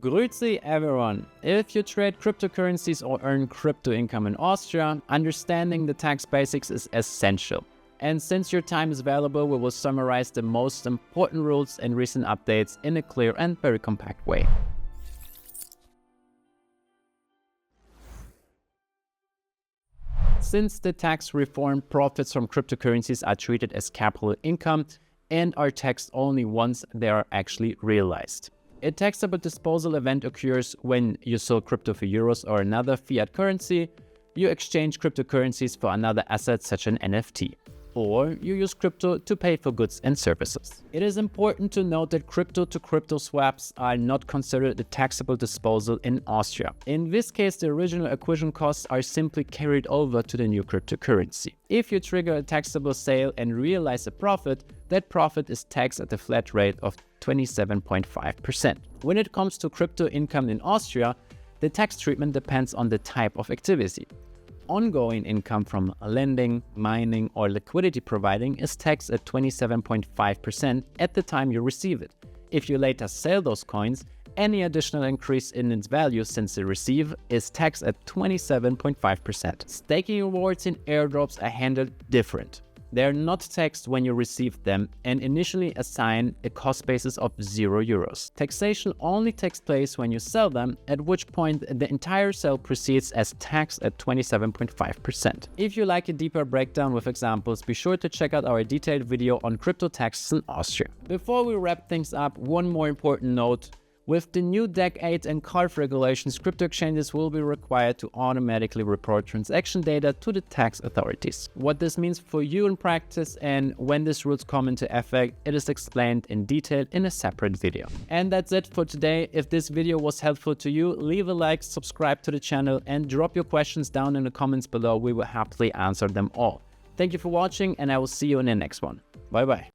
Grüezi everyone! If you trade cryptocurrencies or earn crypto income in Austria, understanding the tax basics is essential. And since your time is valuable, we will summarize the most important rules and recent updates in a clear and very compact way. Since the tax reform, profits from cryptocurrencies are treated as capital income and are taxed only once they are actually realized. A taxable disposal event occurs when you sell crypto for euros or another fiat currency, you exchange cryptocurrencies for another asset such as an NFT, or you use crypto to pay for goods and services. It is important to note that crypto-to-crypto swaps are not considered a taxable disposal in Austria. In this case, the original acquisition costs are simply carried over to the new cryptocurrency. If you trigger a taxable sale and realize a profit, that profit is taxed at a flat rate of 27.5%. When it comes to crypto income in Austria, the tax treatment depends on the type of activity. Ongoing income from lending, mining, or liquidity providing is taxed at 27.5% at the time you receive it. If you later sell those coins, any additional increase in its value since the receive is taxed at 27.5%. Staking rewards in airdrops are handled different. They are not taxed when you receive them and initially assign a cost basis of €0. Taxation only takes place when you sell them, at which point the entire sale proceeds as taxed at 27.5%. If you like a deeper breakdown with examples, be sure to check out our detailed video on crypto taxes in Austria. Before we wrap things up, one more important note. With the new DAC 8 and CARF regulations, crypto exchanges will be required to automatically report transaction data to the tax authorities. What this means for you in practice and when these rules come into effect, it is explained in detail in a separate video. And that's it for today. If this video was helpful to you, leave a like, subscribe to the channel, and drop your questions down in the comments below. We will happily answer them all. Thank you for watching, and I will see you in the next one. Bye bye.